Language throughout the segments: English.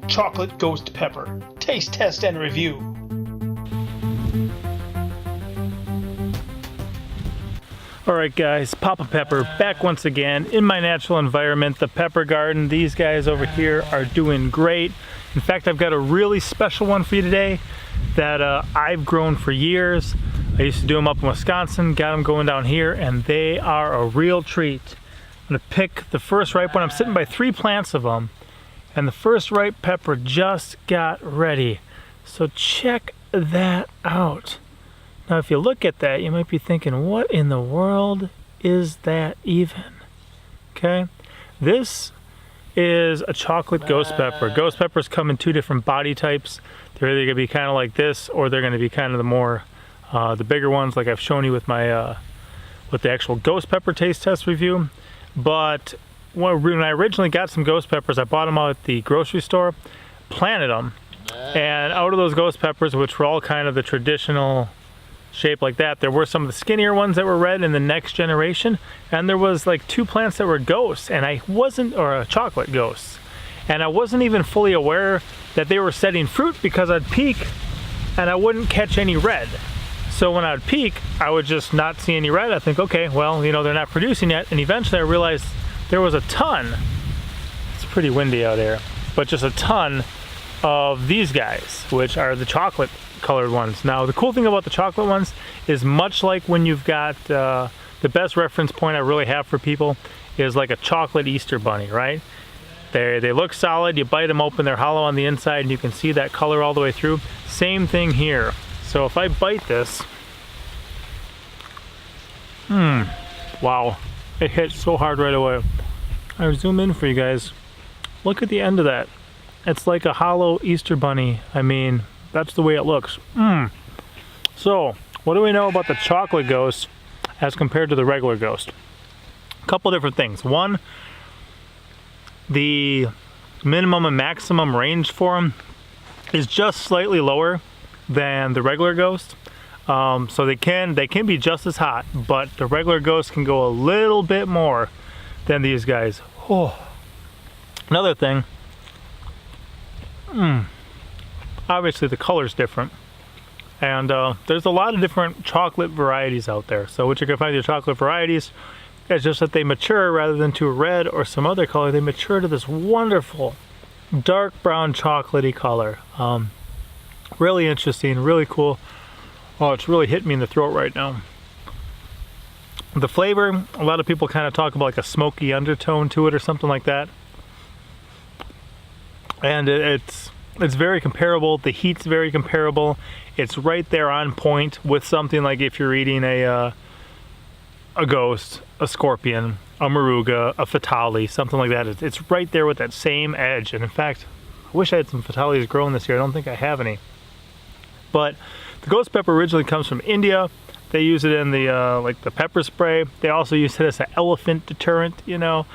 Chocolate Ghost Pepper. Taste, test, and review. Alright guys, Papa Pepper back once again in my natural environment, the pepper garden. These guys over here are doing great. In fact, I've got a really special one for you today that I've grown for years. I used to do them up in Wisconsin, got them going down here, and they are a real treat. I'm gonna pick the first ripe one. I'm sitting by 3 plants of them, and the first ripe pepper just got ready. So check that out. Now if you look at that, you might be thinking, what in the world is that even? Okay, this is a chocolate ghost pepper. Ghost peppers come in 2 different body types. They're either gonna be kind of like this, or they're gonna be kind of the more, the bigger ones like I've shown you with my, with the actual ghost pepper taste test review. But when I originally got some ghost peppers, I bought them out at the grocery store, planted them, and out of those ghost peppers, which were all kind of the traditional shape like that, there were some of the skinnier ones that were red in the next generation, and there was like 2 plants that were ghosts, and I wasn't, or chocolate ghosts, and I wasn't even fully aware that they were setting fruit, because I'd peek and I wouldn't catch any red. So when I'd peek, I would just not see any red. I think, okay, well, you know, they're not producing yet, and eventually I realized there was a ton, it's pretty windy out here, but just a ton of these guys, which are the chocolate colored ones. Now the cool thing about the chocolate ones is, much like when you've got the best reference point I really have for people is like a chocolate Easter bunny, right? They look solid, you bite them open, they're hollow on the inside, and you can see that color all the way through. Same thing here. So if I bite this, wow, it hits so hard right away. I'll zoom in for you guys. Look at the end of that. It's like a hollow Easter bunny. I mean, that's the way it looks. So, what do we know about the chocolate ghost as compared to the regular ghost? A couple different things. One, the minimum and maximum range for them is just slightly lower than the regular ghost. So they can be just as hot, but the regular ghost can go a little bit more than these guys. Oh. Another thing, obviously the color's different, and there's a lot of different chocolate varieties out there. So what you can find your chocolate varieties is just that they mature, rather than to a red or some other color, they mature to this wonderful dark brown chocolatey color. Really interesting, really cool. Oh, it's really hitting me in the throat right now. The flavor, a lot of people kind of talk about like a smoky undertone to it or something like that, and it's very comparable. The heat's very comparable. It's right there on point with something like if you're eating a ghost, a scorpion, a moruga, a fatale, something like that. It's right there with that same edge. And in fact, I wish I had some fatales growing this year. I don't think I have any. But the ghost pepper originally comes from India. They use it in the like the pepper spray. They also use it as an elephant deterrent. You know,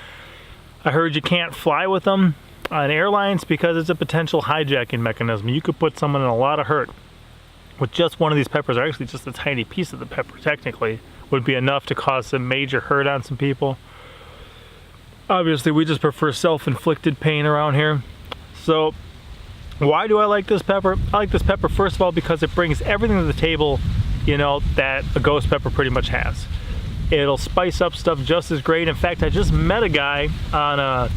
I heard you can't fly with them on airlines because it's a potential hijacking mechanism. You could put someone in a lot of hurt with just one of these peppers, or actually just a tiny piece of the pepper technically would be enough to cause some major hurt on some people. Obviously we just prefer self-inflicted pain around here. So why do I like this pepper? I like this pepper first of all because it brings everything to the table, you know, that a ghost pepper pretty much has. It'll spice up stuff just as great. In fact, I just met a guy on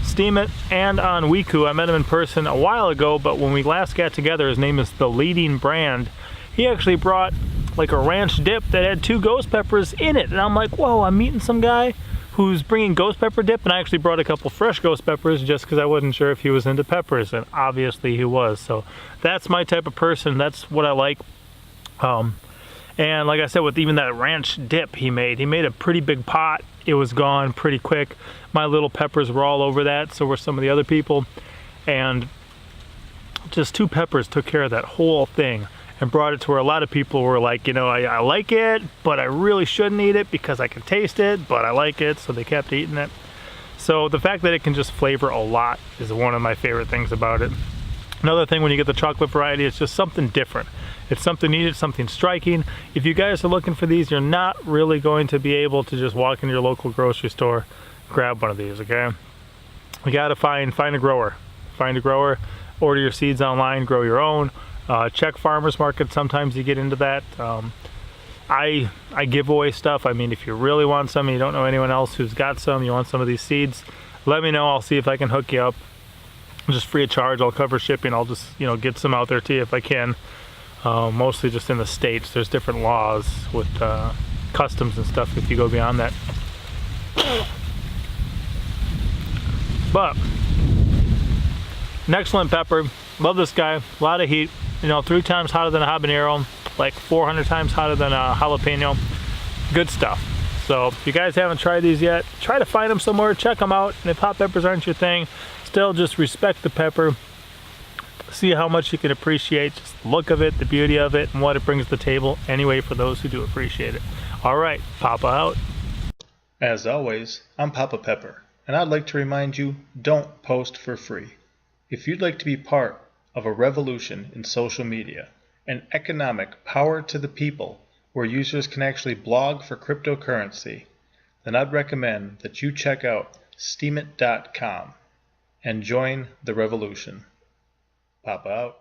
Steam It and on Wiku. I met him in person a while ago, but when we last got together, his name is The Leading Brand. He actually brought like a ranch dip that had 2 ghost peppers in it, and I'm like, whoa, I'm meeting some guy who's bringing ghost pepper dip, and I actually brought a couple fresh ghost peppers just because I wasn't sure if he was into peppers, and obviously he was. So that's my type of person. That's what I like. And like I said, with even that ranch dip he made a pretty big pot. It was gone pretty quick. My little peppers were all over that, so were some of the other people, and just 2 peppers took care of that whole thing and brought it to where a lot of people were like, you know, I like it, but I really shouldn't eat it because I can taste it, but I like it, so they kept eating it. So the fact that it can just flavor a lot is one of my favorite things about it. Another thing when you get the chocolate variety, it's just something different. It's something neat, it's something striking. If you guys are looking for these, you're not really going to be able to just walk into your local grocery store, grab one of these, okay? You gotta find a grower. find a grower, order your seeds online, grow your own. Check farmers market, sometimes you get into that. I give away stuff. I mean, if you really want some and you don't know anyone else who's got some, you want some of these seeds, let me know. I'll see if I can hook you up. Just free of charge. I'll cover shipping. I'll just, get some out there to you if I can. Mostly just in the States. There's different laws with customs and stuff if you go beyond that. But an excellent pepper. Love this guy. A lot of heat. 3 times hotter than a habanero, like 400 times hotter than a jalapeno. Good stuff. So if you guys haven't tried these yet, try to find them somewhere, check them out. And if hot peppers aren't your thing, still just respect the pepper. See how much you can appreciate just the look of it, the beauty of it, and what it brings to the table anyway for those who do appreciate it. All right, Papa out. As always, I'm Papa Pepper, and I'd like to remind you, don't post for free. If you'd like to be part of a revolution in social media, an economic power to the people where users can actually blog for cryptocurrency, then I'd recommend that you check out steemit.com and join the revolution. Papa out.